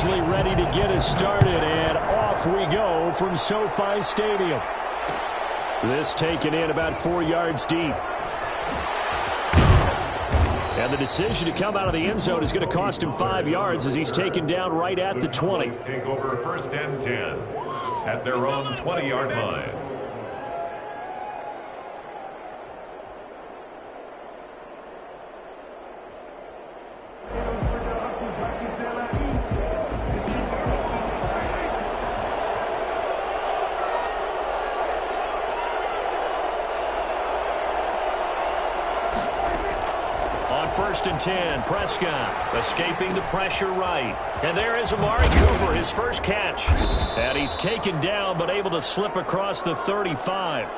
largely ready to get us started, and off we go from SoFi Stadium. This taken in about 4 yards deep. And the decision to come out of the end zone is going to cost him 5 yards as he's taken down right at the 20. Take over 1st and 10 at their own 20-yard line. On 1st and 10, Prescott escaping the pressure right. And there is Amari Cooper, his first catch. And he's taken down but able to slip across the 35.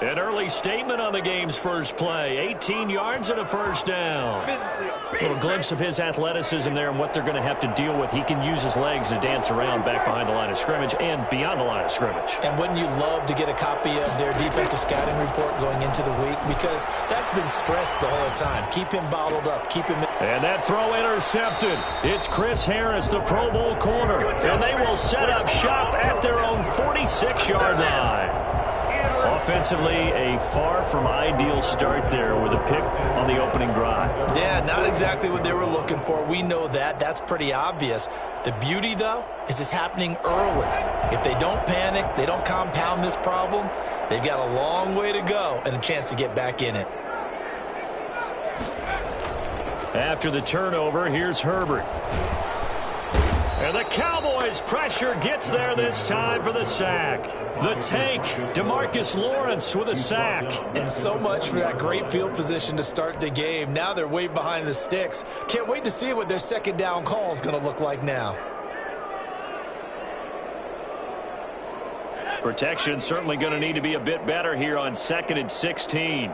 An early statement on the game's first play. 18 yards and a first down. A little glimpse of his athleticism there and what they're going to have to deal with. He can use his legs to dance around back behind the line of scrimmage and beyond the line of scrimmage. And wouldn't you love to get a copy of their defensive scouting report going into the week? Because that's been stressed the whole time. Keep him bottled up. Keep him... And that throw intercepted. It's Chris Harris, the Pro Bowl corner. And they will set up shop at their own 46-yard line. Offensively, a far from ideal start there with a pick on the opening drive. Yeah, not exactly what they were looking for. We know that. That's pretty obvious. The beauty, though, is it's happening early. If they don't panic, they don't compound this problem, they've got a long way to go and a chance to get back in it. After the turnover, here's Herbert. And the Cowboys' pressure gets there this time for the sack. The take, DeMarcus Lawrence with a sack. And so much for that great field position to start the game. Now they're way behind the sticks. Can't wait to see what their second down call is going to look like now. Protection certainly going to need to be a bit better here on 2nd and 16.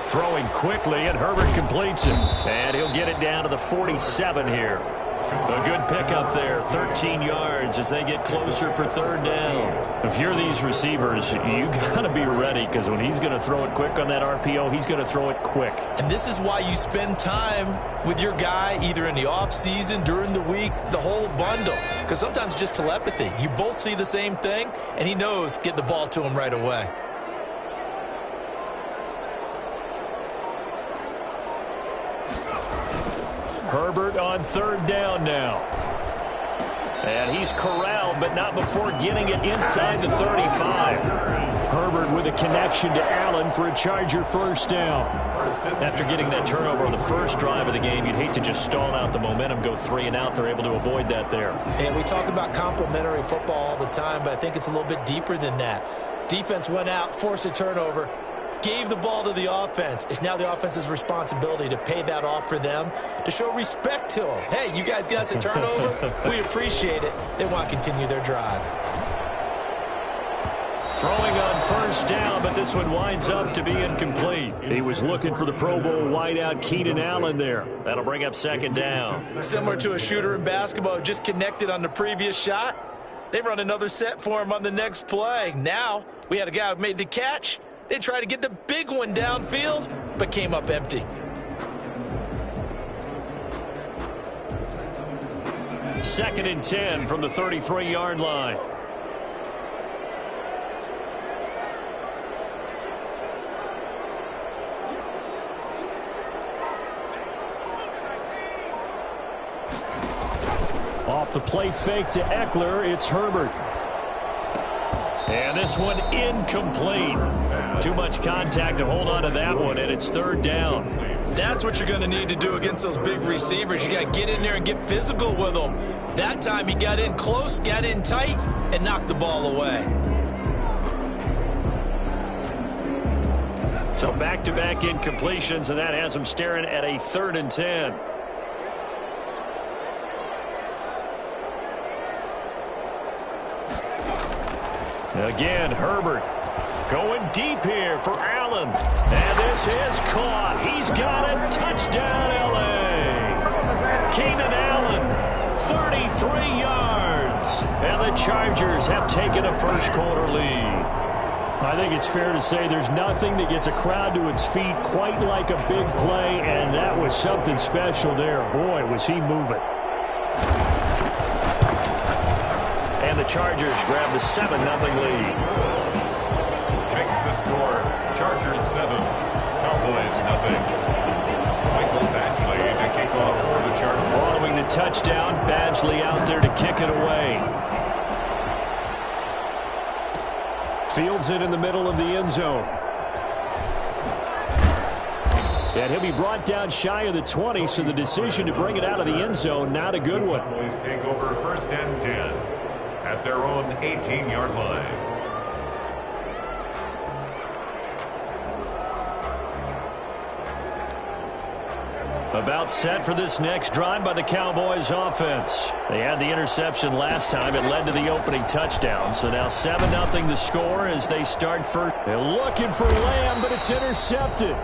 Throwing quickly, and Herbert completes it. And he'll get it down to the 47 here. A good pickup there, 13 yards as they get closer for 3rd down. If you're these receivers, you got to be ready because when he's going to throw it quick on that RPO, he's going to throw it quick. And this is why you spend time with your guy either in the offseason, during the week, the whole bundle. Because sometimes just telepathy. You both see the same thing, and he knows get the ball to him right away. Herbert on 3rd down now. And he's corralled, but not before getting it inside the 35. Herbert with a connection to Allen for a Charger first down. After getting that turnover on the first drive of the game, you'd hate to just stall out the momentum, go 3 and out. They're able to avoid that there. And we talk about complementary football all the time, but I think it's a little bit deeper than that. Defense went out, forced a turnover, gave the ball to the offense. It's now the offense's responsibility to pay that off for them, to show respect to them. Hey, you guys got us a turnover. We appreciate it. They want to continue their drive. Throwing on first down, but this one winds up to be incomplete. He was looking for the Pro Bowl wideout Keenan Allen there. That'll bring up 2nd down. Similar to a shooter in basketball, just connected on the previous shot. They run another set for him on the next play. Now, we had a guy who made the catch. They tried to get the big one downfield, but came up empty. Second and 10 from the 33-yard line. Off the play fake to Eckler, it's Herbert. And this one incomplete. Too much contact to hold on to that one, and it's 3rd down. That's what you're going to need to do against those big receivers. You got to get in there and get physical with them. That time he got in close, got in tight, and knocked the ball away. So back-to-back incompletions, and that has him staring at a 3rd and 10. Again, Herbert going deep here for Allen. And this is caught. He's got it. Touchdown, L.A. Keenan Allen, 33 yards. And the Chargers have taken a first-quarter lead. I think it's fair to say there's nothing that gets a crowd to its feet quite like a big play, and that was something special there. Boy, was he moving. And the Chargers grab the 7-0 lead. Makes the score. Chargers 7, Cowboys 0. Michael Badgley to kick off for the Chargers. Following the touchdown, Badgley out there to kick it away. Fields it in the middle of the end zone. And he'll be brought down shy of the 20, so the decision to bring it out of the end zone, not a good one. Cowboys take over 1st and 10 at their own 18-yard line. About set for this next drive by the Cowboys offense. They had the interception last time. It led to the opening touchdown. So now 7-0 the score as they start first. They're looking for Lamb, but it's intercepted.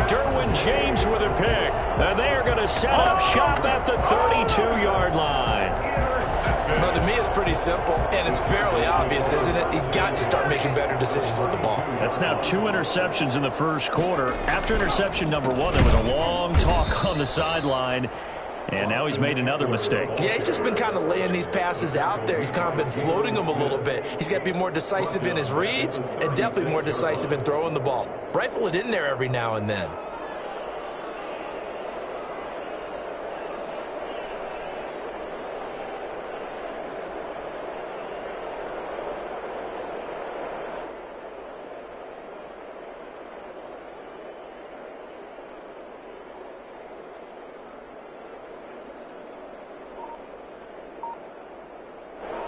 Derwin James with a pick. And they are going to set up shop at the 32-yard line. Well, to me, it's pretty simple, and it's fairly obvious, isn't it? He's got to start making better decisions with the ball. That's now 2 interceptions in the first quarter. After interception number 1, there was a long talk on the sideline, and now he's made another mistake. Yeah, he's just been kind of laying these passes out there. He's kind of been floating them a little bit. He's got to be more decisive in his reads and definitely more decisive in throwing the ball. Rifle it in there every now and then.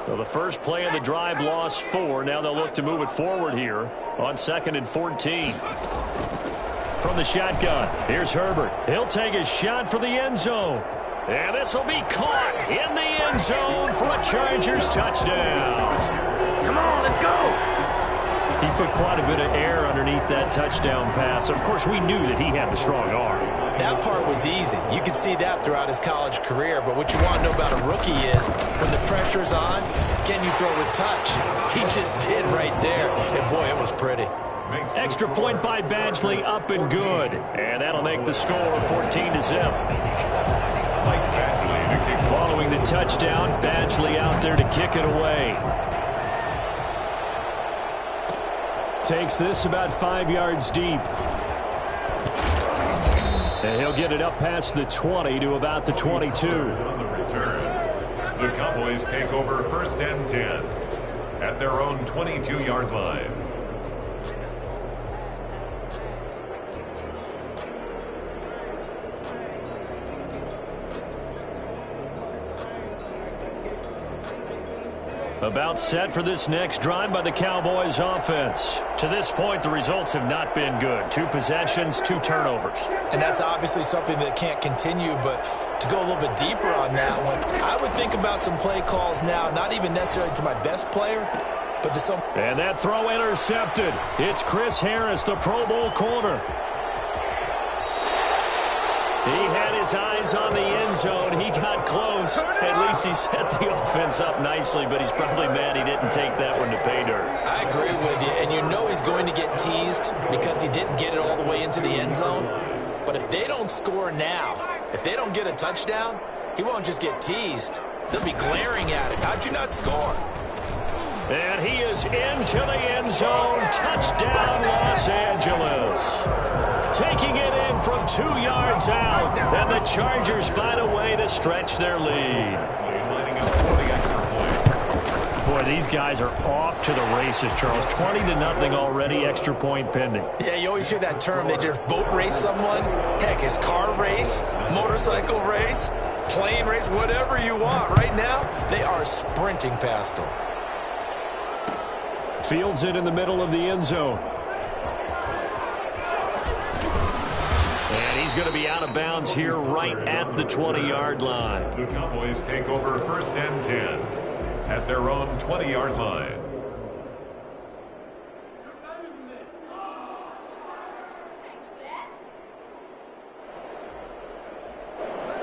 So the first play of the drive lost 4. Now they'll look to move it forward here on 2nd and 14. From the shotgun, here's Herbert. He'll take a shot for the end zone. And this will be caught in the end zone for a Chargers touchdown. Come on, let's go. He put quite a bit of air underneath that touchdown pass. Of course, we knew that he had the strong arm. That part was easy. You could see that throughout his college career. But what you want to know about a rookie is when the pressure's on, can you throw with touch? He just did right there. And, boy, it was pretty. Extra point by Badgley, up and good. And that'll make the score 14-0. Following the touchdown, Badgley out there to kick it away. Takes this about 5 yards deep. And he'll get it up past the 20 to about the 22. On the return, the Cowboys take over 1st and 10 at their own 22-yard line. About set for this next drive by the Cowboys offense. To this point, the results have not been good. 2 possessions, 2 turnovers. And that's obviously something that can't continue, but to go a little bit deeper on that one, I would think about some play calls now, not even necessarily to my best player, but to some... And that throw intercepted. It's Chris Harris, the Pro Bowl corner. He had his eyes on the end zone. He got close. At least he set the offense up nicely, but he's probably mad he didn't take that one to pay dirt. I agree with you, and you know he's going to get teased because he didn't get it all the way into the end zone. But if they don't score now, if they don't get a touchdown, he won't just get teased. They'll be glaring at him. How'd you not score? And he is into the end zone. Touchdown, Los Angeles. Taking it in from 2 yards out. And the Chargers find a way to stretch their lead. Boy, these guys are off to the races, Charles. 20-0 already, extra point pending. Yeah, you always hear that term. They just boat race someone. Heck, it's car race, motorcycle race, plane race, whatever you want. Right now, they are sprinting past them. Fields it in the middle of the end zone. And he's going to be out of bounds here right at the 20-yard line. The Cowboys take over 1st and 10 at their own 20-yard line.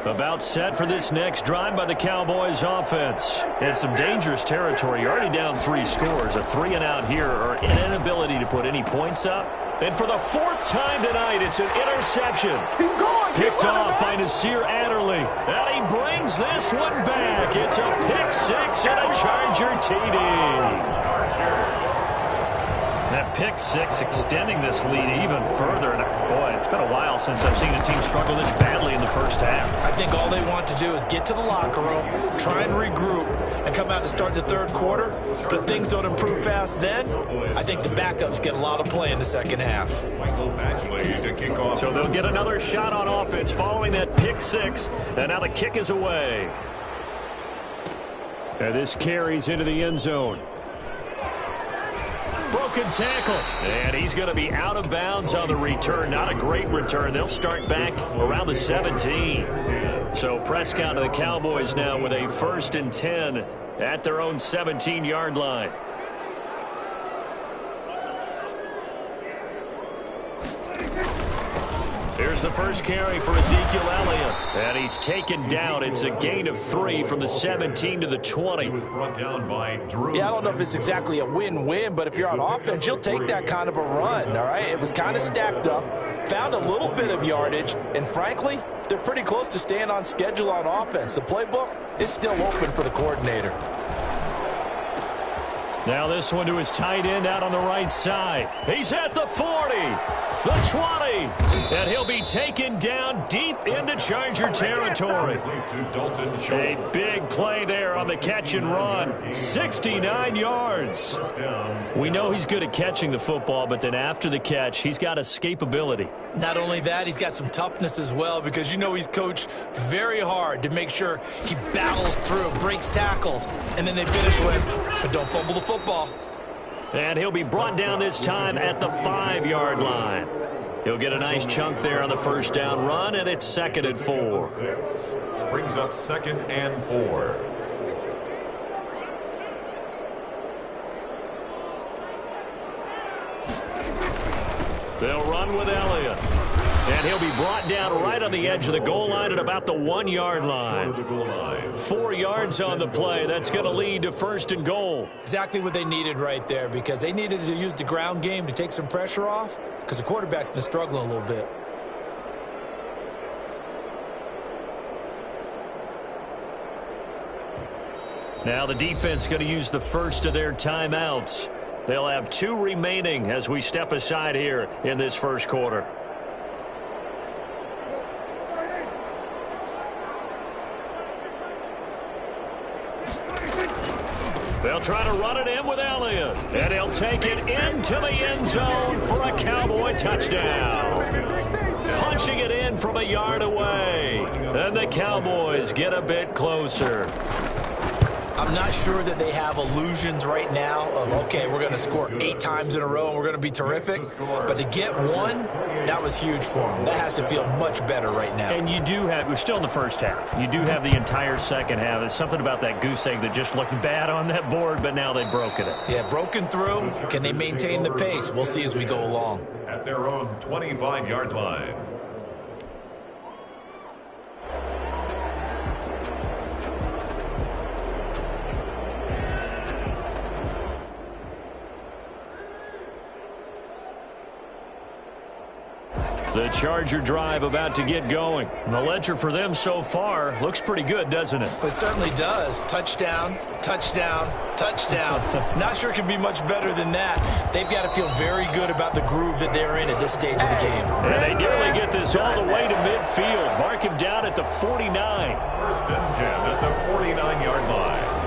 About set for this next drive by the Cowboys offense. And some dangerous territory. You're already down 3 scores. A 3-and-out here or an inability to put any points up. And for the 4th time tonight, it's an interception. Keep going. Picked off by Nasir Adderley. And he brings this one back. It's a pick 6 and a Charger TD. That pick 6 extending this lead even further. And boy, it's been a while since I've seen a team struggle this badly in the first half. I think all they want to do is get to the locker room, try and regroup, and come out to start the third quarter. But if things don't improve fast then, I think the backups get a lot of play in the second half. To kick off. So they'll get another shot on offense following that pick 6. And now the kick is away. And this carries into the end zone. Broken tackle. And he's going to be out of bounds on the return. Not a great return. They'll start back around the 17. So Prescott to the Cowboys now with a 1st and 10 at their own 17-yard line. Here's the first carry for Ezekiel Elliott. And he's taken down. It's a gain of 3 from the 17 to the 20. Brought down by Drew. Yeah, I don't know if it's exactly a win-win, but if you're on offense, you'll take that kind of a run, all right? It was kind of stacked up, found a little bit of yardage, and frankly, they're pretty close to staying on schedule on offense. The playbook is still open for the coordinator. Now this one to his tight end out on the right side. He's at the 40, the 20, and he'll be taken down deep into Charger territory. A big play there on the catch and run. 69 yards. We know he's good at catching the football, but then after the catch, he's got escapability. Not only that, he's got some toughness as well because you know he's coached very hard to make sure he battles through, breaks tackles, and then they finish with, but don't fumble the football. And he'll be brought down this time at the 5-yard line. He'll get a nice chunk there on the first down run, and it's 2nd and 4. Brings up 2nd and 4. They'll run with Elliott. And he'll be brought down right on the edge of the goal line at about the 1-yard line. 4 yards on the play. That's going to lead to 1st and goal. Exactly what they needed right there because they needed to use the ground game to take some pressure off because the quarterback's been struggling a little bit. Now the defense going to use the first of their timeouts. They'll have 2 remaining as we step aside here in this first quarter. They'll try to run it in with Elliott. And he'll take it into the end zone for a Cowboy touchdown. Punching it in from a yard away. And the Cowboys get a bit closer. I'm not sure that they have illusions right now of, okay, we're going to score 8 times in a row and we're going to be terrific. But to get 1, that was huge for them. That has to feel much better right now. And you do have, we're still in the first half. You do have the entire second half. There's something about that goose egg that just looked bad on that board, but now they've broken it. Yeah, broken through. Can they maintain the pace? We'll see as we go along. At their own 25-yard line. The Charger drive about to get going. The ledger for them so far looks pretty good, doesn't it? It certainly does. Touchdown, touchdown, touchdown. Not sure it can be much better than that. They've got to feel very good about the groove that they're in at this stage of the game. And they nearly get this all the way to midfield. Mark him down at the 49. 1st and 10 at the 49-yard line.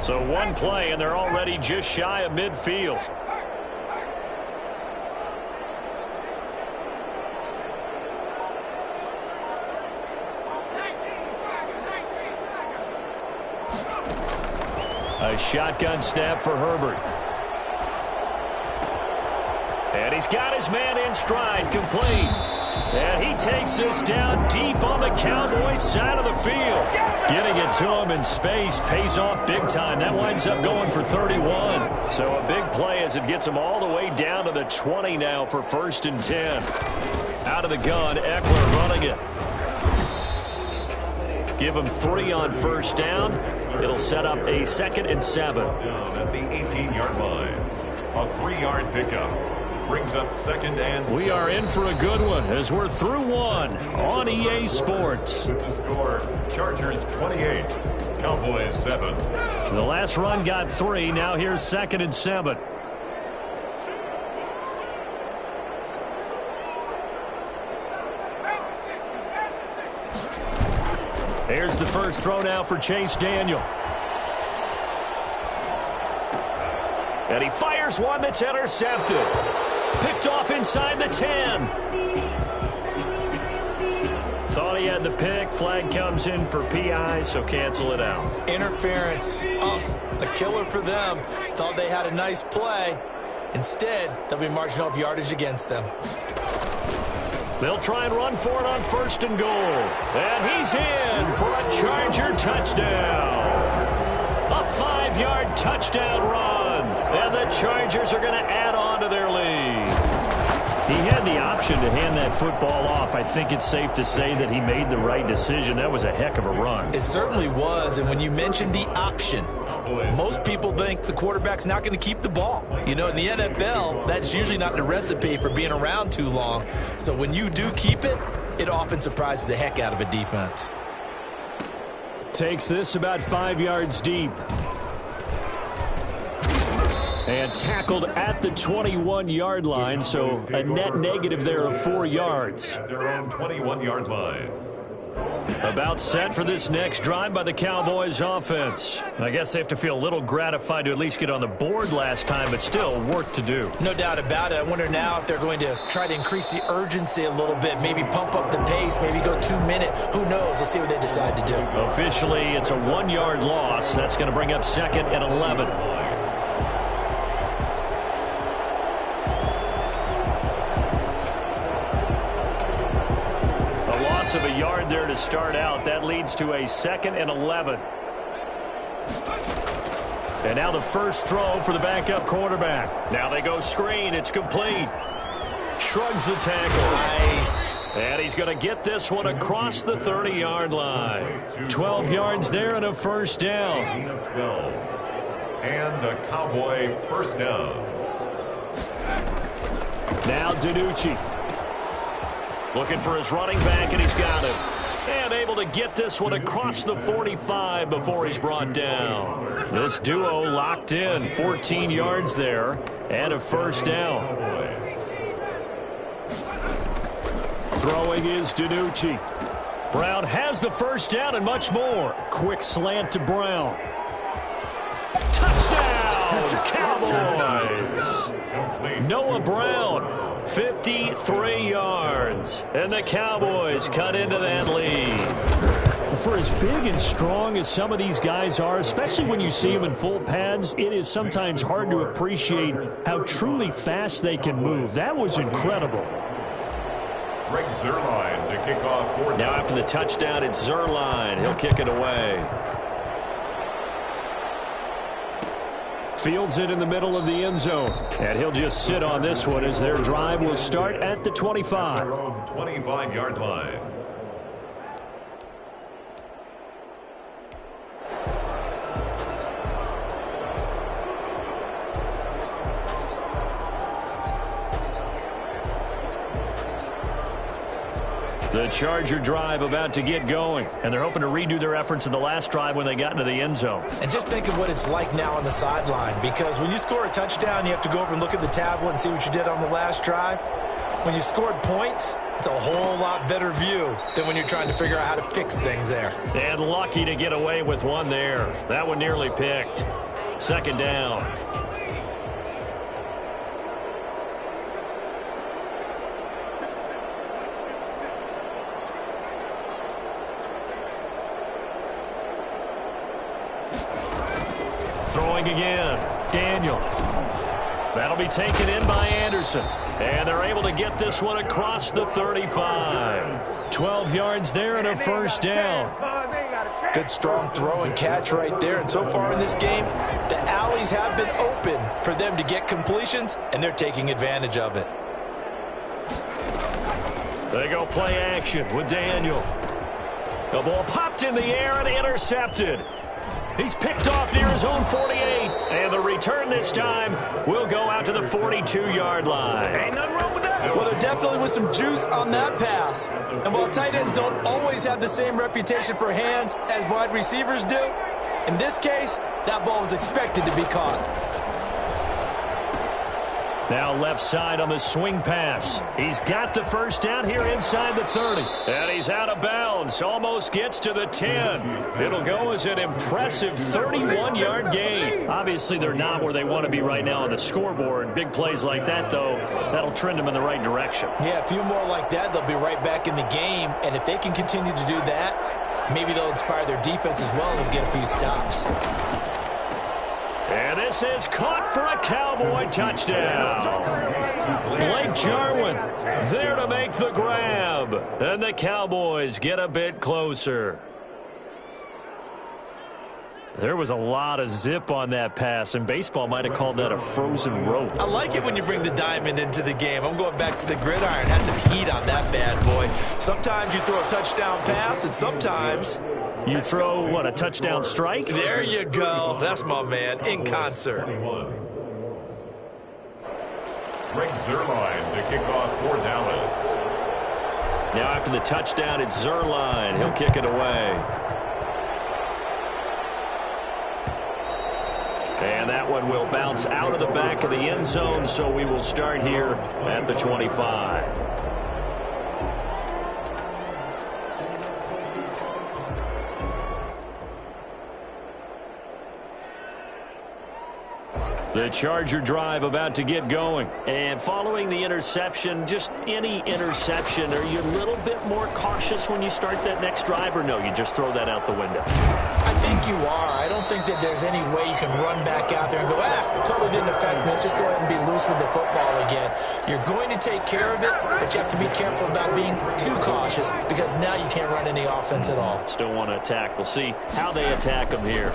So 1 play, and they're already just shy of midfield. A shotgun snap for Herbert. And he's got his man in stride, complete. And he takes this down deep on the Cowboys side of the field. Getting it to him in space pays off big time. That winds up going for 31. So a big play as it gets him all the way down to the 20 now for 1st and 10. Out of the gun, Eckler running it. Give him 3 on 1st down. It'll set up a 2nd and 7. Down at the 18-yard line. A 3-yard pickup. Brings up 2nd and 7. We are in for a good one as we're through 1 on EA Sports. With the score, Chargers 28, Cowboys 7. The last run got 3. Now here's 2nd and 7. Here's the first throw now for Chase Daniel. And he fires one that's intercepted. Picked off inside the 10. Thought he had the pick. Flag comes in for PI, so cancel it out. Interference. Oh, a killer for them. Thought they had a nice play. Instead, they'll be marching off yardage against them. They'll try and run for it on 1st and goal. And he's in for a Charger touchdown. A 5-yard touchdown run. And the Chargers are going to add on to their lead. He had the option to hand that football off. I think it's safe to say that he made the right decision. That was a heck of a run. It certainly was. And when you mentioned the option, most people think the quarterback's not going to keep the ball. You know, in the NFL, that's usually not the recipe for being around too long. So when you do keep it, it often surprises the heck out of a defense. Takes this about 5 yards deep. And tackled at the 21-yard line, so a net negative there of 4 yards. At their own 21-yard line. About set for this next drive by the Cowboys offense. I guess they have to feel a little gratified to at least get on the board last time, but still work to do. No doubt about it. I wonder now if they're going to try to increase the urgency a little bit, maybe pump up the pace, maybe go 2 minute. Who knows? Let's see what they decide to do. Officially, it's a 1-yard loss. That's going to bring up 2nd and 11. Of a yard there to start out. That leads to a 2nd and 11. And now the first throw for the backup quarterback. Now they go screen. It's complete. Shrugs the tackle. Nice. And he's going to get this one across the 30-yard line. 12 yards there and a 1st down. 12. And a Cowboy 1st down. Now DiNucci. Looking for his running back, and he's got him. And able to get this one across the 45 before he's brought down. This duo locked in. 14 yards there and a 1st down. Throwing is DiNucci. Brown has the 1st down and much more. Quick slant to Brown. Touchdown, Cowboys! Noah Brown. 53 yards. And the Cowboys cut into that lead. For as big and strong as some of these guys are, especially when you see them in full pads, it is sometimes hard to appreciate how truly fast they can move. That was incredible. Greg Zuerlein to kick off. Now after the touchdown, it's Zuerlein. He'll kick it away. Fields it in the middle of the end zone. And he'll just sit on this one as their drive will start at the 25. 25-yard line. The Charger drive about to get going, and they're hoping to redo their efforts in the last drive when they got into the end zone. And just think of what it's like now on the sideline, because when you score a touchdown, you have to go over and look at the tablet and see what you did on the last drive. When you scored points, it's a whole lot better view than when you're trying to figure out how to fix things there. And lucky to get away with one there. That one nearly picked. 2nd down. Throwing again. Daniel. That'll be taken in by Anderson. And they're able to get this one across the 35. 12 yards there and a first down. Good strong throw and catch right there. And so far in this game, the alleys have been open for them to get completions, and they're taking advantage of it. They go play action with Daniel. The ball popped in the air and intercepted. He's picked off near his own 48. And the return this time will go out to the 42-yard line. Ain't nothing wrong with that. Well, there definitely was some juice on that pass. And while tight ends don't always have the same reputation for hands as wide receivers do, in this case, that ball was expected to be caught. Now left side on the swing pass. He's got the first down here inside the 30. And he's out of bounds. Almost gets to the 10. It'll go as an impressive 31-yard gain. Obviously, they're not where they want to be right now on the scoreboard. Big plays like that, though, that'll trend them in the right direction. Yeah, a few more like that, they'll be right back in the game. And if they can continue to do that, maybe they'll inspire their defense as well and get a few stops. And this is caught for a Cowboy touchdown. Blake Jarwin there to make the grab. And the Cowboys get a bit closer. There was a lot of zip on that pass, and baseball might have called that a frozen rope. I like it when you bring the diamond into the game. I'm going back to the gridiron. Had some heat on that bad boy. Sometimes you throw a touchdown pass, and sometimes you throw, what, a touchdown strike? There you go. That's my man, in concert. Greg Zuerlein to kick off for Dallas. Now after the touchdown, it's Zuerlein. He'll kick it away. And that one will bounce out of the back of the end zone, so we will start here at the 25. The Charger drive about to get going. And following the interception, just any interception, are you a little bit more cautious when you start that next drive, or no, you just throw that out the window? I think you are. I don't think that there's any way you can run back out there and go, it totally didn't affect me. Let's just go ahead and be loose with the football again. You're going to take care of it, but you have to be careful about being too cautious because now you can't run any offense at all. Still want to attack. We'll see how they attack them here.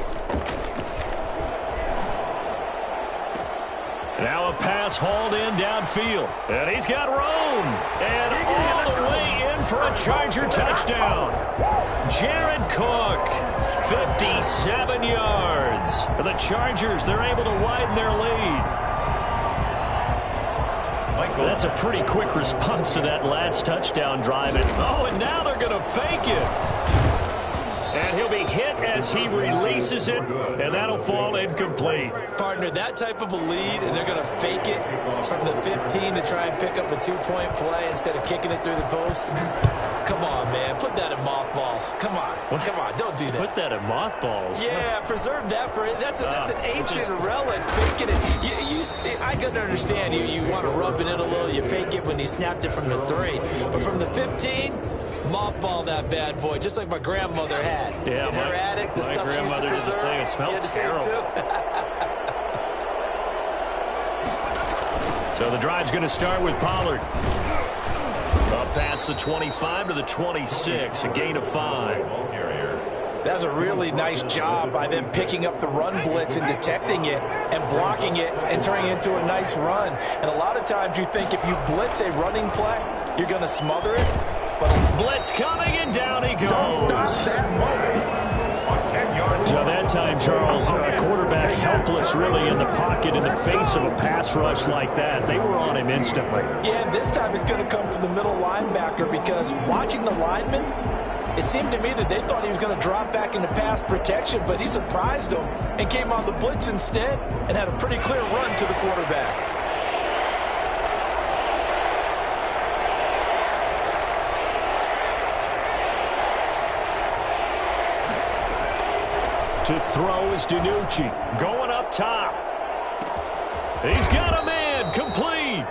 Now a pass hauled in downfield. And he's got room. And all the way in for a Charger touchdown. Jared Cook, 57 yards. The Chargers, they're able to widen their lead. That's a pretty quick response to that last touchdown drive. And now they're going to fake it. And he'll be hit as he releases it, and that'll fall incomplete. Partner, that type of a lead, and they're going to fake it from the 15 to try and pick up a two-point play instead of kicking it through the posts. Come on, man. Put that in mothballs. Come on. Come on. Don't do that. Put that in mothballs? Yeah, preserve that for it. That's an ancient relic. Faking it. I can understand. You want to rub it in a little. You fake it when you snapped it from the 3. But from the 15... mothball that bad boy, just like my grandmother had. Yeah, in her attic, the stuff she used to preserve. The same. It smelled terrible. So the drive's going to start with Pollard. Up past the 25 to the 26, a gain of 5. That's a really nice job by them picking up the run blitz and detecting it and blocking it and turning it into a nice run. And a lot of times you think if you blitz a running play, you're going to smother it. But blitz coming, and down he goes. So that time, Charles, quarterback helpless really in the pocket in the face of a pass rush like that. They were on him instantly. Yeah, and this time it's going to come from the middle linebacker because watching the lineman, it seemed to me that they thought he was going to drop back into pass protection, but he surprised them and came on the blitz instead and had a pretty clear run to the quarterback. To throw is DiNucci. Going up top. He's got a man. Complete.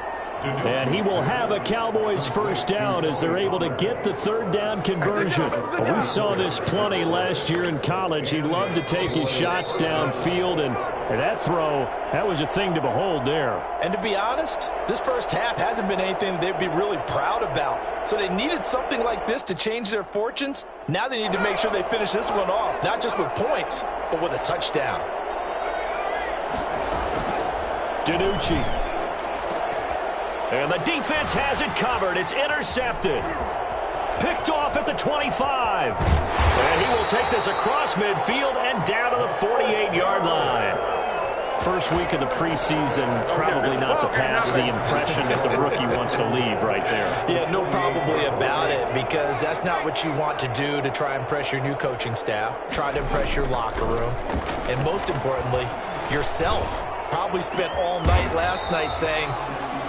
And he will have a Cowboys first down as they're able to get the third down conversion. We saw this plenty last year in college. He loved to take his shots downfield, and that throw, that was a thing to behold there. And to be honest, this first half hasn't been anything they'd be really proud about. So they needed something like this to change their fortunes. Now they need to make sure they finish this one off, not just with points, but with a touchdown. DiNucci. And the defense has it covered. It's intercepted. Picked off at the 25. And he will take this across midfield and down to the 48-yard line. First week of the preseason, probably not the pass, the impression that the rookie wants to leave right there. Yeah, no probably about it, because that's not what you want to do to try and impress your new coaching staff, try to impress your locker room, and most importantly, yourself. Probably spent all night last night saying,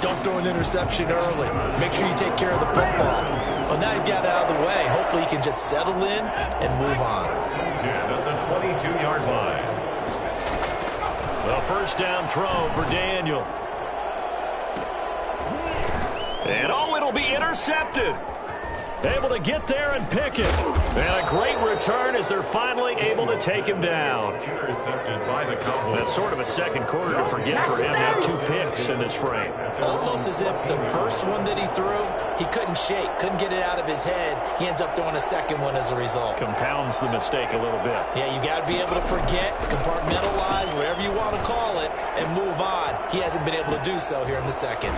don't throw an interception early. Make sure you take care of the football. Well, now he's got it out of the way. Hopefully he can just settle in and move on. 10 at the 22-yard line. The first down throw for Daniel. And it'll be intercepted. Able to get there and pick it. And a great return as they're finally able to take him down. Intercepted by the Cowboys. That's sort of a second quarter to forget for him. Now 2 picks in this frame. Almost as if the first one that he threw, he couldn't shake, couldn't get it out of his head. He ends up throwing a second one as a result. Compounds the mistake a little bit. Yeah, you got to be able to forget, compartmentalize, whatever you want to call it, and move on. He hasn't been able to do so here in the second.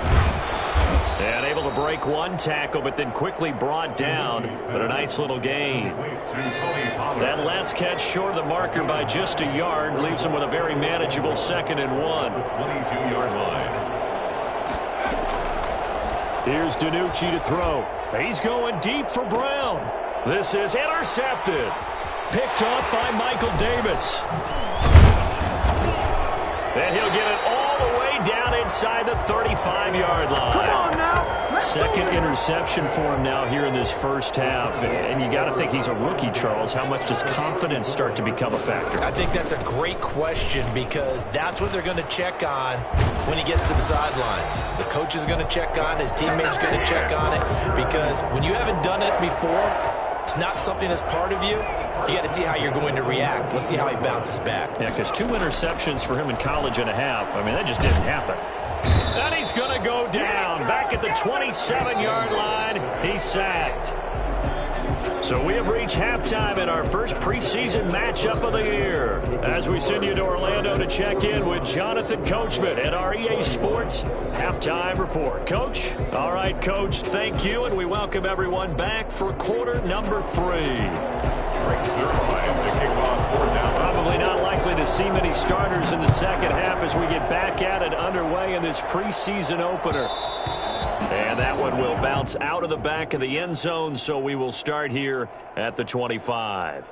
And able to break one tackle, but then quickly brought down. But a nice little gain. That last catch short of the marker by just a yard leaves him with a very manageable 2nd and 1. 22-yard line. Here's DiNucci to throw. He's going deep for Brown. This is intercepted. Picked off by Michael Davis. And he'll get it all the way down inside the 35-yard line. Come on now. Second interception for him now here in this first half. And you got to think he's a rookie, Charles. How much does confidence start to become a factor? I think that's a great question, because that's what they're going to check on when he gets to the sidelines. The coach is going to check on, his teammates going to check on it, because when you haven't done it before, it's not something that's part of you. You got to see how you're going to react. Let's see how he bounces back. Yeah, because 2 interceptions for him in college and a half. I mean, that just didn't happen. And he's going to go down. Back at the 27-yard line, he's sacked. So we have reached halftime in our first preseason matchup of the year. As we send you to Orlando to check in with Jonathan Coachman at our EA Sports Halftime Report. Coach? All right, Coach, thank you, and we welcome everyone back for quarter number 3. Probably not likely to see many starters in the second half as we get back at it underway in this preseason opener. And that one will bounce out of the back of the end zone, so we will start here at the 25.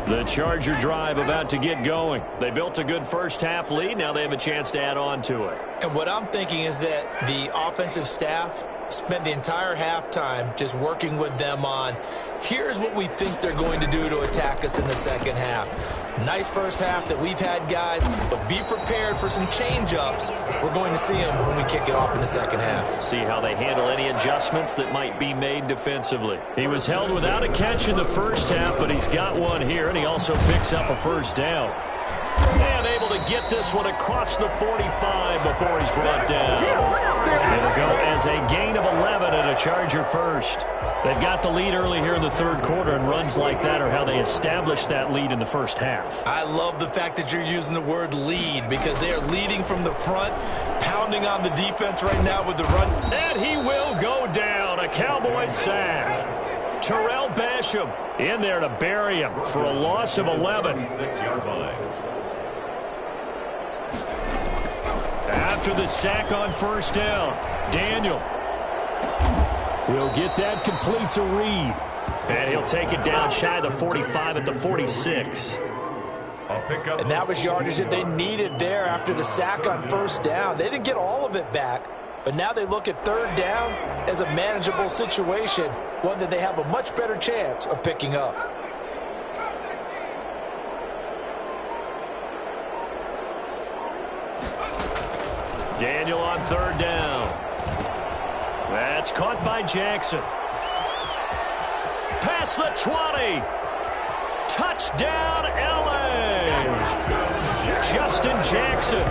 The Charger drive about to get going. They built a good first half lead. Now they have a chance to add on to it. And what I'm thinking is that the offensive staff spent the entire halftime just working with them on, here's what we think they're going to do to attack us in the second half. Nice first half that we've had, guys, but be prepared for some change-ups. We're going to see them when we kick it off in the second half. See how they handle any adjustments that might be made defensively. He was held without a catch in the first half, but he's got one here, and he also picks up a first down. And able to get this one across the 45 before he's brought down. It'll go as a gain of 11 and a Charger first. They've got the lead early here in the third quarter, and runs like that are how they established that lead in the first half. I love the fact that you're using the word lead, because they are leading from the front, pounding on the defense right now with the run. And he will go down. A Cowboys sack. Terrell Basham in there to bury him for a loss of 11. After the sack on first down, Daniel will get that complete to Reed. And he'll take it down shy of the 45 at the 46. And that was yardage that they needed there after the sack on first down. They didn't get all of it back, but now they look at third down as a manageable situation, one that they have a much better chance of picking up. Daniel on third down. That's caught by Jackson. Past the 20. Touchdown, L.A. Justin Jackson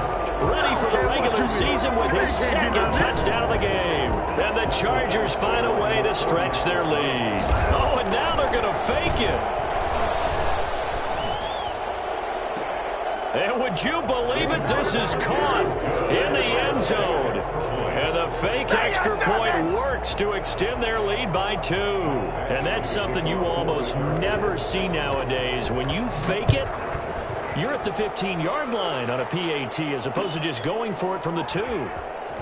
ready for the regular season with his second touchdown of the game. And the Chargers find a way to stretch their lead. Oh, and now they're going to fake it. And would you believe it? This is caught in the end zone. And the fake extra point works to extend their lead by 2. And that's something you almost never see nowadays. When you fake it, you're at the 15-yard line on a PAT as opposed to just going for it from the 2.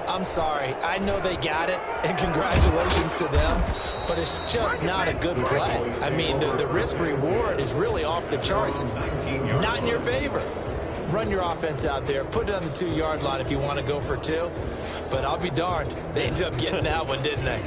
I'm sorry. I know they got it, and congratulations to them, but it's just not a good play. I mean, the risk-reward is really off the charts, not in your favor. Run your offense out there. Put it on the 2-yard line if you want to go for 2. But I'll be darned. They ended up getting that one, didn't they?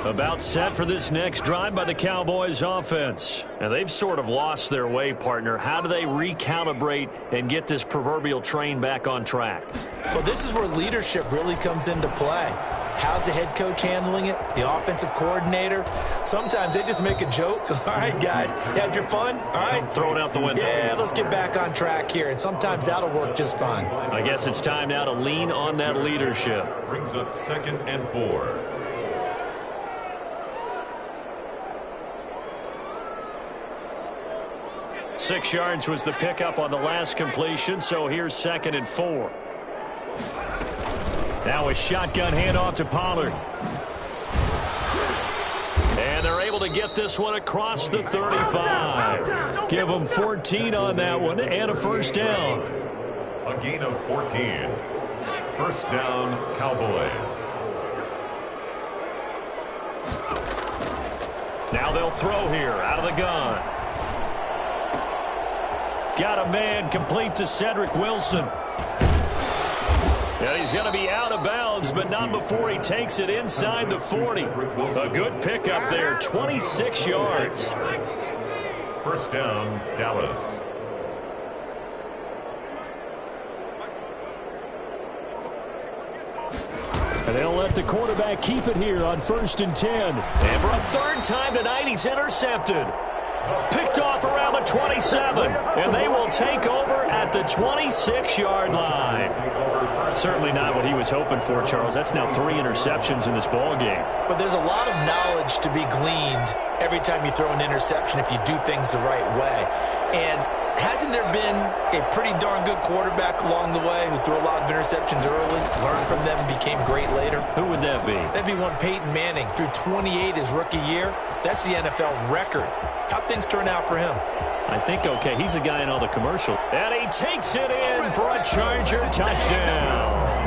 About set for this next drive by the Cowboys offense. And they've sort of lost their way, partner. How do they recalibrate and get this proverbial train back on track? Well, this is where leadership really comes into play. How's the head coach handling it? The offensive coordinator? Sometimes they just make a joke. All right, guys, you had your fun? All right. Throw it out the window. Yeah, let's get back on track here. And sometimes that'll work just fine. I guess it's time now to lean on that leadership. Brings up 2nd and 4. Six yards was the pickup on the last completion, so here's 2nd and 4. Now a shotgun handoff to Pollard. And they're able to get this one across the 35. Give them 14 on that one and a first down. A gain of 14. First down, Cowboys. Now they'll throw here out of the gun. Got a man complete to Cedric Wilson. And he's going to be out of bounds, but not before he takes it inside the 40. A good pickup there, 26 yards. First down, Dallas. And they'll let the quarterback keep it here on 1st and 10. And for a third time tonight, he's intercepted. Picked off around the 27, and they will take over at the 26-yard line. Certainly not what he was hoping for, Charles. That's now 3 interceptions in this ball game. But there's a lot of knowledge to be gleaned every time you throw an interception if you do things the right way. And hasn't there been a pretty darn good quarterback along the way who threw a lot of interceptions early, learned from them, and became great later? Who would that be? That'd be one Peyton Manning. Threw 28 his rookie year. That's the NFL record. How'd things turn out for him? I think okay. He's a guy in all the commercials. And he takes it in for a Charger touchdown.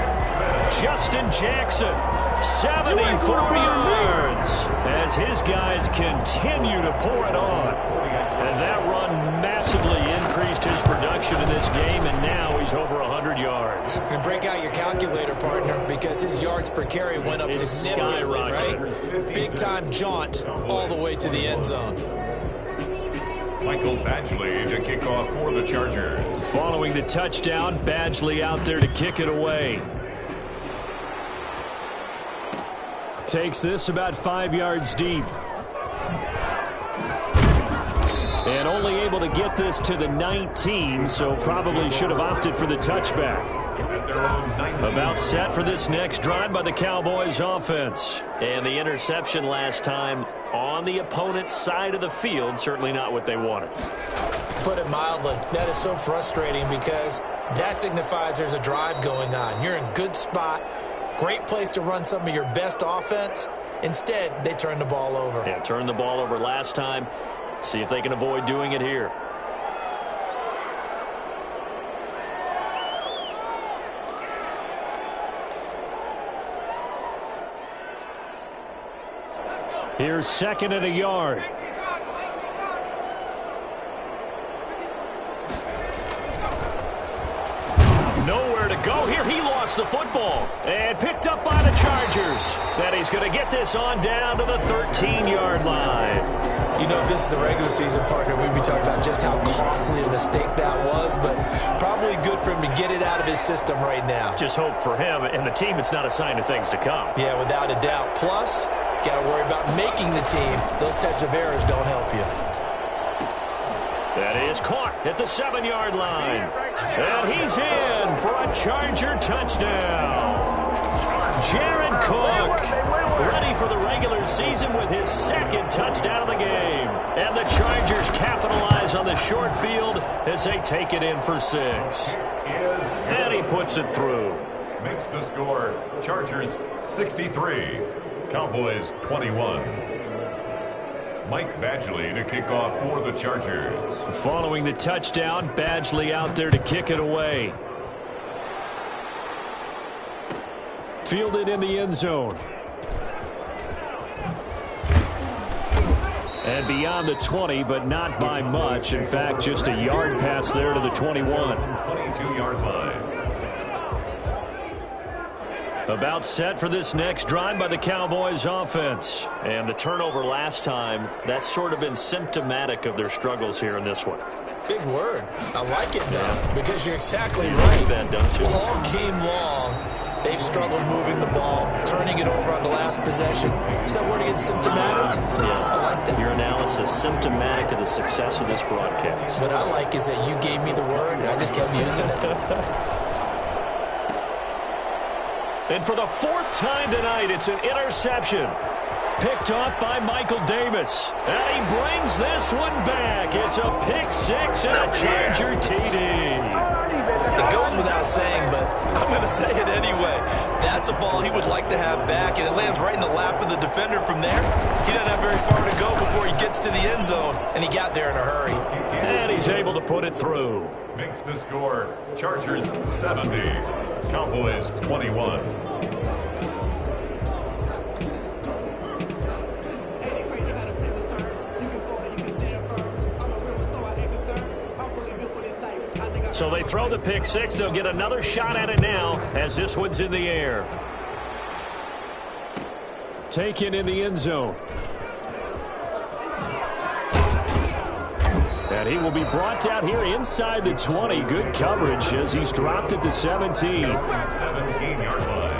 Justin Jackson, 74 yards, as his guys continue to pour it on. And that run massively increased his production in this game, and now he's over 100 yards. And break out your calculator, partner, because his yards per carry went up significantly, right? Big-time jaunt all the way to the end zone. Michael Badgley to kick off for the Chargers. Following the touchdown, Badgley out there to kick it away. Takes this about 5 yards deep. And only able to get this to the 19, so probably should have opted for the touchback. About set for this next drive by the Cowboys offense. And the interception last time on the opponent's side of the field, certainly not what they wanted. Put it mildly, that is so frustrating because that signifies there's a drive going on. You're in good spot, great place to run some of your best offense. Instead, they turn the ball over. Yeah, turned the ball over last time. See if they can avoid doing it here. Here's 2nd and a yard. Nowhere to go here. He lost the football and picked up by the Chargers. And he's going to get this on down to the 13-yard line. You know, if this is the regular season, partner, we'd be talking about just how costly a mistake that was, but probably good for him to get it out of his system right now. Just hope for him and the team it's not a sign of things to come. Yeah, without a doubt. Plus, you got to worry about making the team. Those types of errors don't help you. That is caught at the 7-yard line. And he's in for a Charger touchdown. Jared Cook, ready for the regular season with his second touchdown of the game. And the Chargers capitalize on the short field as they take it in for 6. And he puts it through. Makes the score Chargers 63, Cowboys 21. Mike Badgley to kick off for the Chargers. Following the touchdown, Badgley out there to kick it away. Fielded in the end zone. And beyond the 20, but not by much. In fact, just a yard pass there to the 21. 22-yard line. About set for this next drive by the Cowboys offense. And the turnover last time, that's sort of been symptomatic of their struggles here in this one. Big word. I like it, though, because you're exactly right. That, don't you? All game long, they've struggled moving the ball, turning it over on the last possession. Is that word again, symptomatic? Yeah, I like that. Your analysis symptomatic of the success of this broadcast. What I like is that you gave me the word, and I just kept using it. And for the 4th time tonight, it's an interception. Picked off by Michael Davis. And he brings this one back. It's a pick 6 and a Charger TD. It goes without saying, but I'm going to say it anyway. That's a ball he would like to have back, and it lands right in the lap of the defender from there. He doesn't have very far to go before he gets to the end zone, and he got there in a hurry. And he's able to put it through. Makes the score Chargers 70, Cowboys 21. So they throw the pick 6. They'll get another shot at it now as this one's in the air. Taken in the end zone. And he will be brought down here inside the 20. Good coverage as he's dropped at the 17. 17-yard line.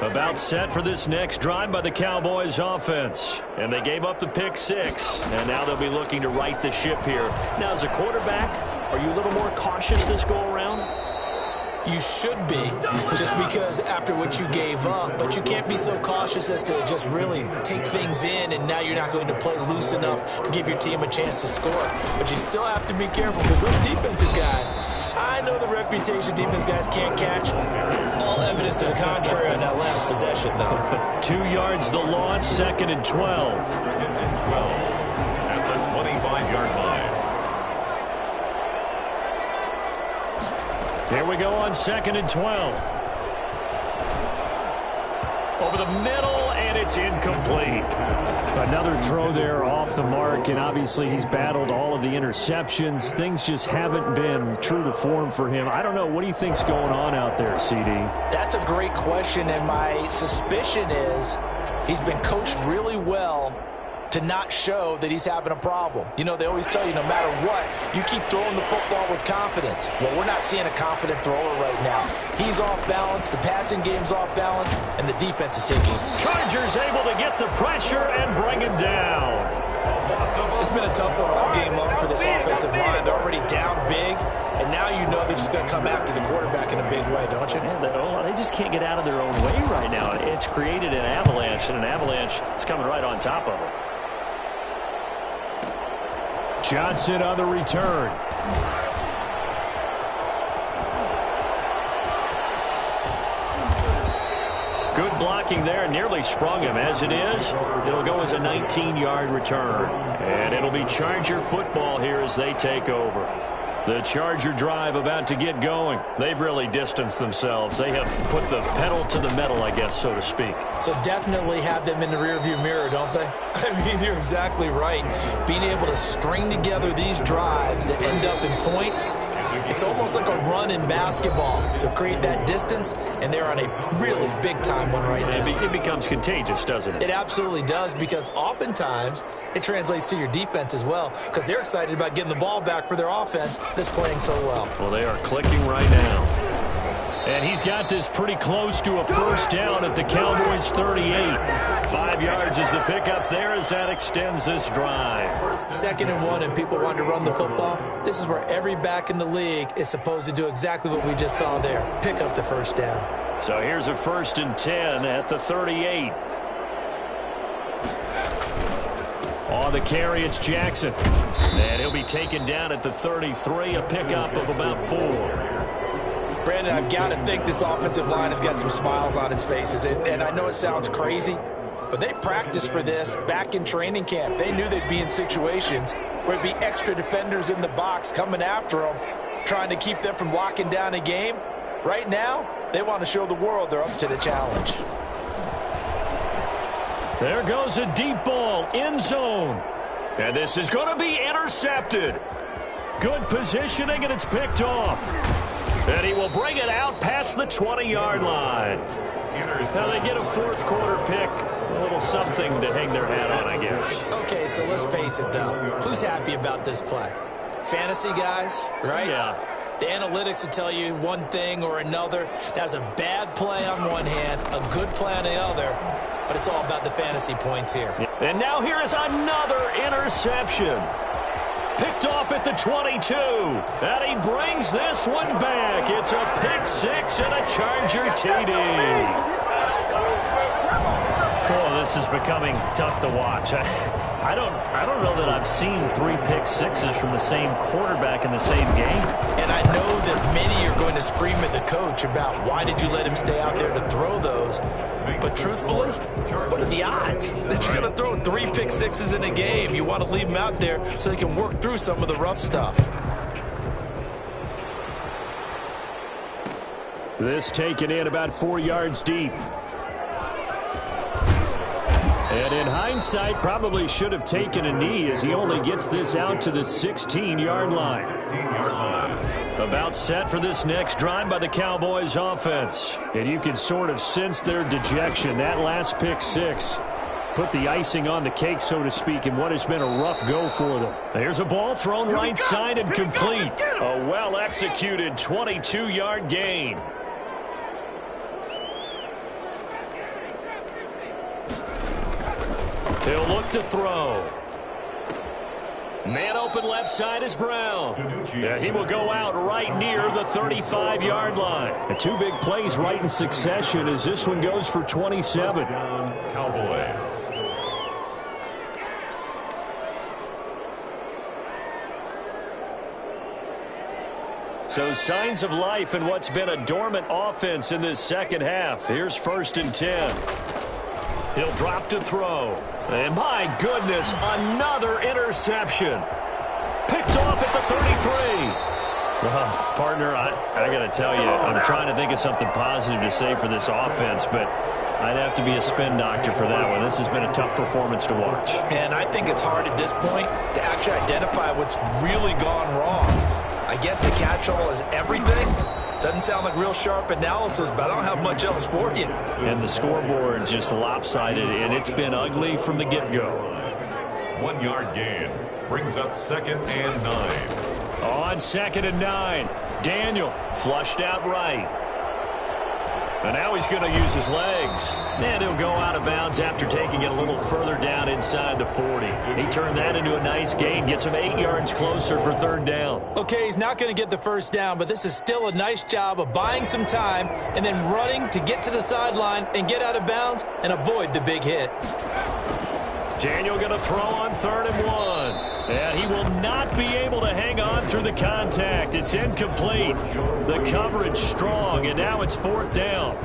About set for this next drive by the Cowboys offense. And they gave up the pick 6. And now they'll be looking to right the ship here. Now, as a quarterback, are you a little more cautious this go around? You should be, just because after what you gave up, but you can't be so cautious as to just really take things in, and now you're not going to play loose enough to give your team a chance to score. But you still have to be careful because those defensive guys, I know the reputation defense guys can't catch. All evidence to the contrary on that last possession, though. 2 yards the loss, 2nd and 12. 2nd and 12 at the 25-yard line. Here we go on 2nd and 12. Over the middle, and it's incomplete. Another throw there off the mark, and obviously he's battled all of the interceptions. Things just haven't been true to form for him. I don't know. What do you think's going on out there, CD? That's a great question, and my suspicion is he's been coached really well to not show that he's having a problem. You know, they always tell you no matter what, you keep throwing the football with confidence. Well, we're not seeing a confident thrower right now. He's off balance, the passing game's off balance, and the defense is taking. Chargers able to get the pressure and bring him down. It's been a tough one all game long for this offensive line. They're already down big, and now you know they're just going to come after the quarterback in a big way, don't you? Yeah, they just can't get out of their own way right now. It's created an avalanche, and an avalanche is coming right on top of them. Johnson on the return. Good blocking there, nearly sprung him. As it is, it'll go as a 19-yard return. And it'll be Charger football here as they take over. The Charger drive about to get going. They've really distanced themselves. They have put the pedal to the metal, I guess, so to speak. So definitely have them in the rearview mirror, don't they? I mean, you're exactly right. Being able to string together these drives that end up in points, It's almost like a run in basketball to create that distance, and they're on a really big-time one right now. It becomes contagious, doesn't it? It absolutely does, because oftentimes it translates to your defense as well, because they're excited about getting the ball back for their offense that's playing so well. Well, they are clicking right now. And he's got this pretty close to a first down at the Cowboys' 38. 5 yards is the pickup there as that extends this drive. 2nd and 1, and people want to run the football. This is where every back in the league is supposed to do exactly what we just saw there. Pick up the first down. So here's a 1st and 10 at the 38. On the carry, it's Jackson. And he'll be taken down at the 33, a pickup of about 4. Brandon, I've got to think this offensive line has got some smiles on its faces. And I know it sounds crazy, but they practiced for this back in training camp. They knew they'd be in situations where it'd be extra defenders in the box coming after them, trying to keep them from locking down a game. Right now, they want to show the world they're up to the challenge. There goes a deep ball, end zone. And this is going to be intercepted. Good positioning, and it's picked off. And he will bring it out past the 20-yard line. Now they get a 4th quarter pick. A little something to hang their hat on, I guess. Okay, so let's face it, though. Who's happy about this play? Fantasy guys, right? Yeah. The analytics will tell you one thing or another. That's a bad play on one hand, a good play on the other, but it's all about the fantasy points here. And now here is another interception. Picked off at the 22. And he brings this one back. It's a pick 6 and a Charger TD. Oh, this is becoming tough to watch. I don't know that I've seen 3 pick 6s from the same quarterback in the same game. And I know that many are going to scream at the coach about why did you let him stay out there to throw those. But truthfully, what are the odds that you're going to throw 3 pick 6s in a game? You want to leave them out there so they can work through some of the rough stuff. This taken in about 4 yards deep. And in hindsight, probably should have taken a knee as he only gets this out to the 16-yard line. About set for this next drive by the Cowboys offense. And you can sort of sense their dejection. That last pick 6 put the icing on the cake, so to speak, in what has been a rough go for them. There's a ball thrown right side and complete. A well-executed 22-yard gain. He'll look to throw. Man open left side is Brown. Yeah, he will go out right near the 35-yard line. And 2 big plays right in succession as this one goes for 27. Cowboys. So signs of life in what's been a dormant offense in this second half. Here's 1st and 10. He'll drop to throw. And my goodness, another interception. Picked off at the 33. Well, partner, I got to tell you, I'm trying to think of something positive to say for this offense, but I'd have to be a spin doctor for that one. This has been a tough performance to watch. And I think it's hard at this point to actually identify what's really gone wrong. I guess the catch-all is everything. Doesn't sound like real sharp analysis, but I don't have much else for you. And the scoreboard just lopsided, and it's been ugly from the get-go. 1 yard gain brings up 2nd and 9. On 2nd and 9, Daniel flushed out right. And now he's going to use his legs. And he'll go out of bounds after taking it a little further down inside the 40. He turned that into a nice gain, gets him 8 yards closer for 3rd down. Okay, he's not going to get the first down, but this is still a nice job of buying some time and then running to get to the sideline and get out of bounds and avoid the big hit. Daniel going to throw on 3rd and 1. And he will not be able to hang on through the contact. It's incomplete. The coverage strong, and now it's 4th down.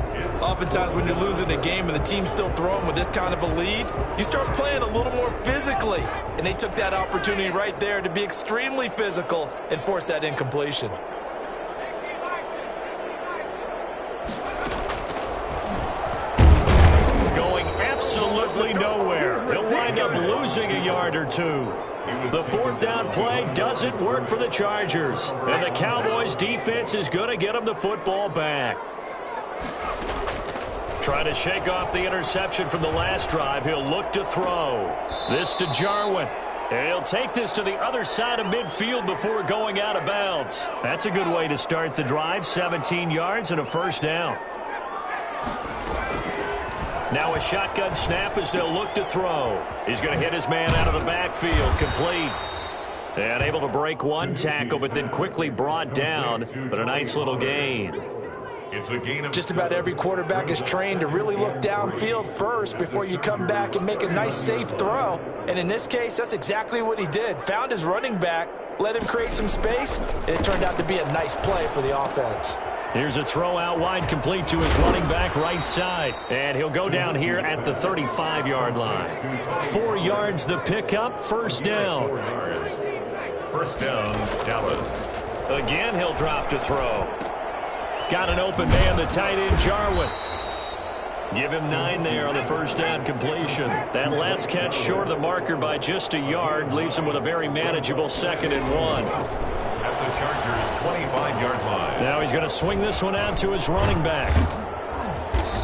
Oftentimes when you're losing a game and the team's still throwing with this kind of a lead, you start playing a little more physically. And they took that opportunity right there to be extremely physical and force that incompletion. Going absolutely nowhere. He'll wind up losing a yard or 2. The fourth down play doesn't work for the Chargers. And the Cowboys defense is going to get them the football back. Trying to shake off the interception from the last drive. He'll look to throw. This to Jarwin. And he'll take this to the other side of midfield before going out of bounds. That's a good way to start the drive. 17 yards and a first down. Now a shotgun snap as they'll look to throw. He's going to hit his man out of the backfield. Complete. And able to break one tackle, but then quickly brought down. But a nice little gain. It's a gain of just about every quarterback is trained to really look downfield first before you come back and make a nice, safe throw. And in this case, that's exactly what he did. Found his running back, let him create some space, and it turned out to be a nice play for the offense. Here's a throw out wide, complete to his running back right side. And he'll go down here at the 35-yard line. 4 yards the pickup, first down. First down, Dallas. Again, he'll drop to throw. Got an open man, the tight end, Jarwin. Give him 9 there on the first down completion. That last catch short of the marker by just a yard leaves him with a very manageable 2nd and 1. At the Chargers' 25-yard line. Now he's going to swing this one out to his running back.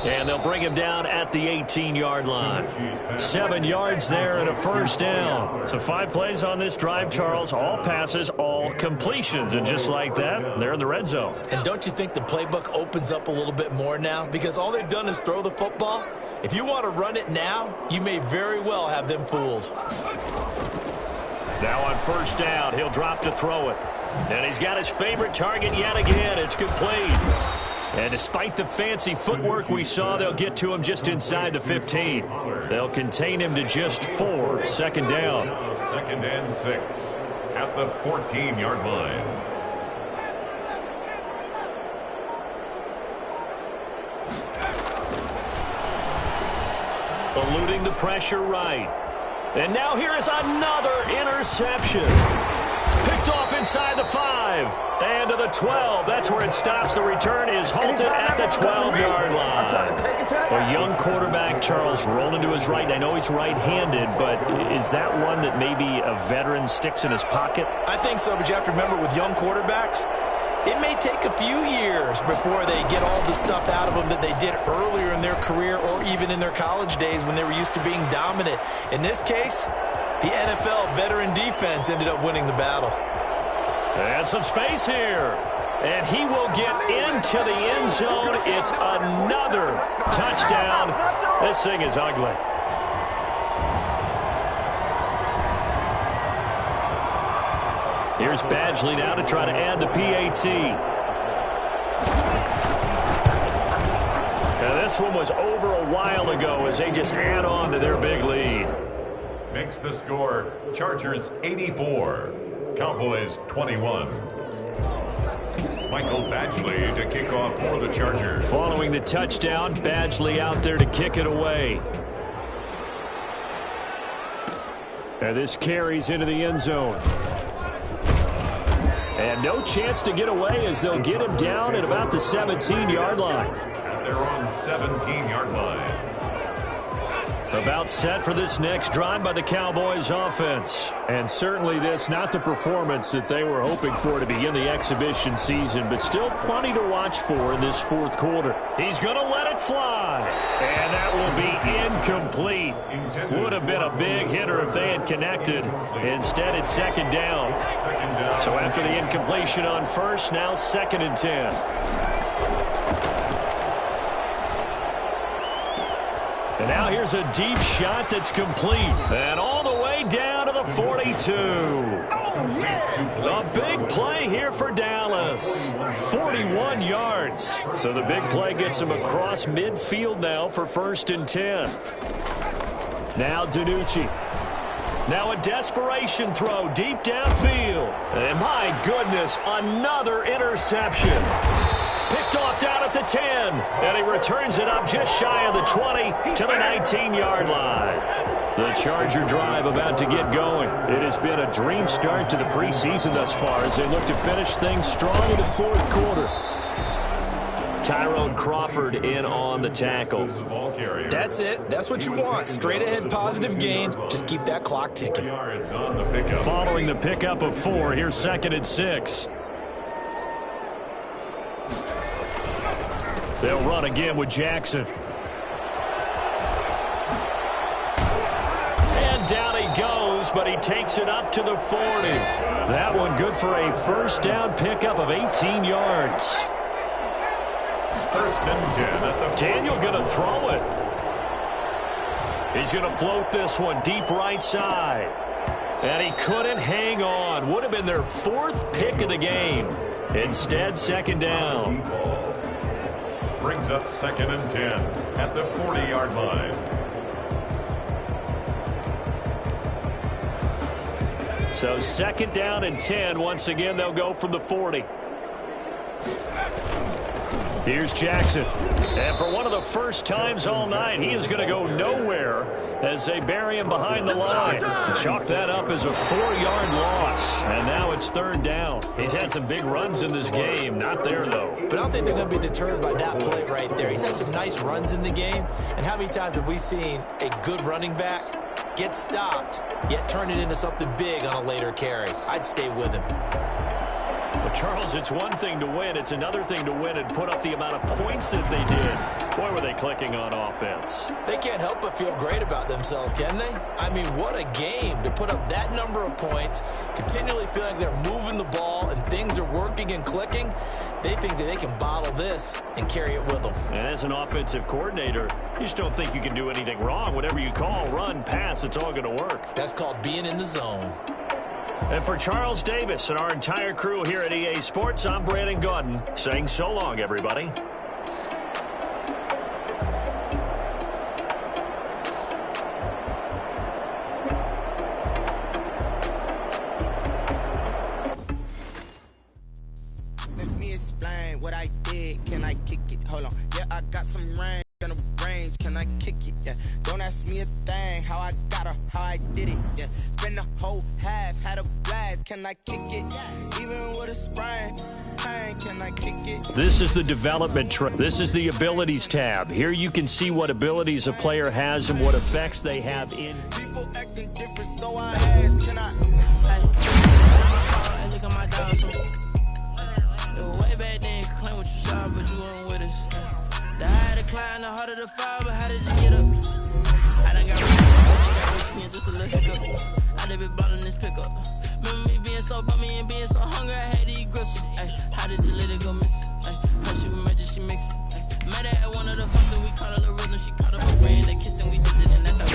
And they'll bring him down at the 18-yard line. 7 yards there and a first down. So 5 plays on this drive, Charles. All passes, all completions. And just like that, they're in the red zone. And don't you think the playbook opens up a little bit more now? Because all they've done is throw the football. If you want to run it now, you may very well have them fooled. Now on first down, he'll drop to throw it. And he's got his favorite target yet again. It's complete. And despite the fancy footwork we saw, they'll get to him just inside the 15. They'll contain him to just 4. 2nd down. 2nd and 6 at the 14-yard line. Eluding the pressure right. And now here is another interception. Picked off inside the 5. And to the 12. That's where it stops. The return is halted at the 12-yard line. A young quarterback, Charles, rolling to his right. I know he's right-handed, but is that one that maybe a veteran sticks in his pocket? I think so, but you have to remember with young quarterbacks, it may take a few years before they get all the stuff out of them that they did earlier in their career or even in their college days when they were used to being dominant. In this case, the NFL veteran defense ended up winning the battle. And some space here. And he will get into the end zone. It's another touchdown. This thing is ugly. Here's Badgley now to try to add the PAT. Now this one was over a while ago as they just add on to their big lead. Makes the score Chargers 84, Cowboys 21. Michael Badgley to kick off for the Chargers. Following the touchdown, Badgley out there to kick it away. And this carries into the end zone. And no chance to get away as they'll get him down at about the 17-yard line. And they're on 17-yard line. About set for this next drive by the Cowboys offense. And certainly this, not the performance that they were hoping for to begin the exhibition season, but still plenty to watch for in this fourth quarter. He's going to let it fly. And that will be incomplete. Would have been a big hitter if they had connected. Instead, it's 2nd down. So after the incompletion on first, now 2nd and 10. And now here's a deep shot that's complete. And all the way down to the 42. A big play here for Dallas. 41 yards. So the big play gets him across midfield now for 1st and 10. Now DiNucci. Now a desperation throw deep downfield. And my goodness, another interception. Picked off down at the 10, and he returns it up just shy of the 20 to the 19-yard line. The Charger drive about to get going. It has been a dream start to the preseason thus far as they look to finish things strong in the fourth quarter. Tyrone Crawford in on the tackle. That's it. That's what you want. Straight ahead positive gain. Just keep that clock ticking. Following the pickup of 4, here's 2nd and 6. They'll run again with Jackson. And down he goes, but he takes it up to the 40. That one good for a first down pickup of 18 yards. 1st and 10. Daniel going to throw it. He's going to float this one deep right side. And he couldn't hang on. Would have been their 4th pick of the game. Instead, 2nd down. Brings up 2nd and 10 at the 40-yard line. So 2nd down and 10. Once again, they'll go from the 40. Here's Jackson. And for one of the first times all night, he is going to go nowhere as they bury him behind the line. Chalk that up as a 4-yard loss. And now it's 3rd down. He's had some big runs in this game. Not there, though. But I don't think they're going to be deterred by that play right there. He's had some nice runs in the game. And how many times have we seen a good running back get stopped, yet turn it into something big on a later carry? I'd stay with him. But Charles, it's one thing to win. It's another thing to win and put up the amount of points that they did. Boy, were they clicking on offense. They can't help but feel great about themselves, can they? I mean, what a game to put up that number of points, continually feel like they're moving the ball and things are working and clicking. They think that they can bottle this and carry it with them. And as an offensive coordinator, you just don't think you can do anything wrong. Whatever you call, run, pass, it's all going to work. That's called being in the zone. And for Charles Davis and our entire crew here at EA Sports, I'm Brandon Gaudin saying so long, everybody. Let me explain what I did. Can I kick it? Hold on. Yeah, I got some range and a range. Can I kick it? Yeah. Don't ask me a thing. How I got her, how I did it. Yeah. Spend the whole half, had a blast. Can I kick it? Even with a sprain. Can I kick it? This is the development track. This is the abilities tab. Here you can see what abilities a player has and what effects they have in. People acting different, so I ask, can I? Look at my dog. Way back then, claim what you saw, but you weren't with us. The higher the climb, the harder the fall, but how did you get up? I done got rich, just a little hiccup. I done been ballin' this pickup. Remember me being so bummy and being so hungry, I had to eat gristle. How did the lady go miss? How she was made, she mixed. Met her at one of the functions, we caught her the rhythm. She caught up a friend, they kissed and we did it, and that's how we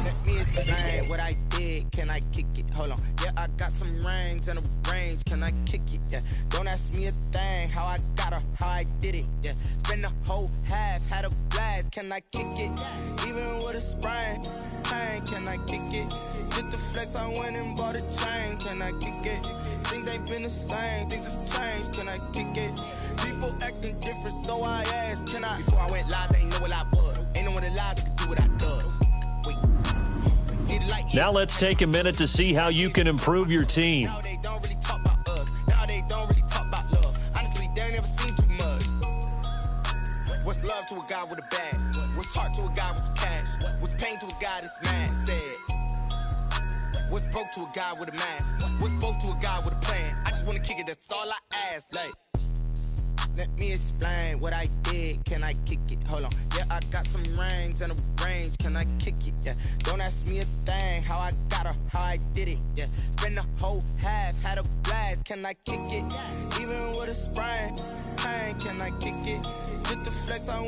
Let me explain what I did. Can I kick it? Hold on. Yeah, I got some rings and a range. Can I kick it? Yeah. Don't ask me a thing. How I got her, how I did it. Yeah. Spend the whole half, had a blast. Can I kick it? Even with a sprain. Can I kick it? Just to flex, I went and bought a chain. Can I kick it? Things ain't been the same. Things have changed. Can I kick it? People acting different, so I asked. Can I? Before I went live, they ain't know what I was. Ain't no one alive that could do what I does. Now let's take a minute to see how you can improve your team. Now they don't really talk about us. Now they don't really talk about love. Honestly, they ain't never seen too much. What's love to a guy with a bag? What's heart to a guy with some cash? What's pain to a guy that's mad? Said. What's broke to a guy with a mask? What's both to a guy with a plan? I just wanna kick it, that's all I ask. Like, let me explain what I did. Can I kick it? Hold on. Yeah, I got some rings and a range. Can I kick it? Yeah. Don't ask me a thing. How I got her, how I did it. Yeah. Spend the whole half, had a blast. Can I kick it? Even with a sprain. Can I kick it? Just to flex, I